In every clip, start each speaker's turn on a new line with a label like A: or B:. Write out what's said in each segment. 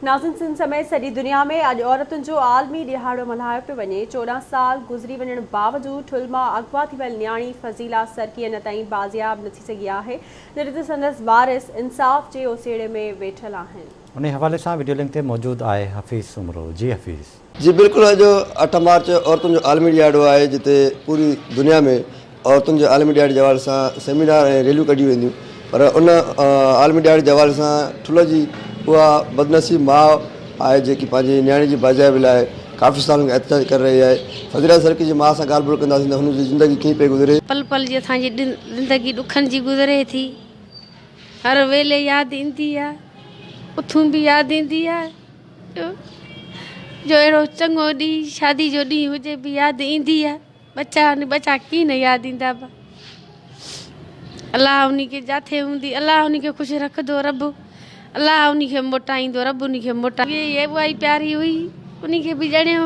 A: नाज़िन सिंध समेत सॼी दुनिया में अॼु औरतुनि जो आलमी ॾिहाड़ो मल्हायो पियो वञे। 14 साल गुज़री वञण बावजूदि ठुल्ह मां अगवा थी वियल न्याणी फज़ीला सरकी अञा ताईं बाज़ियाब न थी सघी आहे, जॾहिं त संदसि वारिस इंसाफ़ जे ओसेड़े में वेठल आहिनि।
B: उन हवाले सां वीडियो लिंक ते मौजूदु आहे हफ़ीज़ सुमरो। जी हफ़ीज़।
C: जी बिल्कुलु, अॼु 8 मार्च औरतुनि जो आलमी ॾिहाड़ो आहे, जिते पूरी दुनिया में औरतुनि जो आलमी ॾिहाड़े जे हवाले सां सेमिनार ऐं रैलियूं कढियूं वेंदियूं। पर उन आलमी ॾिहाड़े जे हवाले सां ठुल्ह जी उहा बदनसीब माउ आहे जेकी पंहिंजी न्याणी जी बाज़ियाबी लाइ काफ़ी सालनि खां एहतजाज करे रही आहे। फज़ीला सरकी जी माउ सां ॻाल्हि ॿोल कंदासीं त हुनजी ज़िंदगी कीअं पई गुज़रे।
D: पल पल जी असांजी ज़िंदगी ॾुखनि जी गुज़रे थी। हर वेले यादि ईंदी आहे, उथूं बि यादि ईंदी आहे। जो अहिड़ो चङो ॾींहुं शादी जो ॾींहुं हुजे बि यादि ईंदी आहे। बचा कीअं न यादि ईंदा। अलाह उन खे जिथे हूंदी, अलाह उन खे ख़ुशि रखंदो रब, अलाह उन खे मोटाईंदो रब, उन खे उहा ई प्यारी हुई, उन खे बि ॼणियो।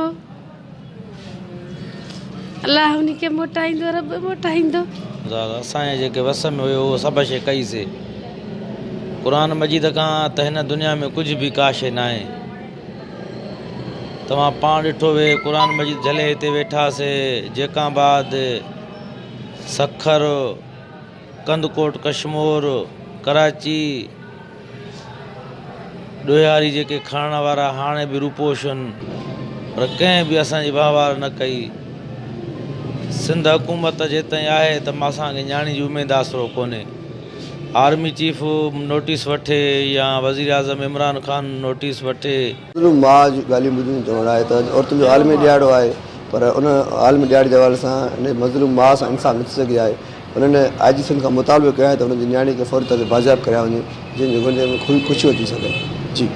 D: अलाह उन खे मोटाईंदो रब, मोटाईंदो।
E: असांजे जेके वस में हुयो उहो सभु शइ कईसीं। क़ुरान मजीद खां त हिन दुनिया में कुझु बि का शइ न आहे। तव्हां पाण ॾिठो वे क़ुरान मजीद झले हिते वेठासीं। जेकाबाद, सखर, कंदकोट, कश्मीर, कराची, ॾोहारी जेके खणण वारा हाणे बि रूपोशन, पर कंहिं बि असांजी वाहवार न कई। सिंध हुकूमत जेताईं आहे त मां असांखे न्याणी जी उमेदु आसरो कोन्हे। आर्मी चीफ नोटिस वठे या वज़ीर आज़म इमरान खान नोटिस वठे।
C: माउ जी ॻाल्हियूं ॿुधियूं चवणु आहे त औरतुनि जो आलमी ॾिहाड़ो आहे, पर उन आलमी ॾिहाड़े जे हवाले सां हिन मज़लूम माउ सां इंसाफ़ न थी सघी आहे। उन्हनि IGP खां मुतालबो कयो आहे त हुनजी न्याणी खे फ़ौरी तौर ते बाज़ियाब करिया वञे, जंहिंजे में ख़ुशी अची सघे। जी।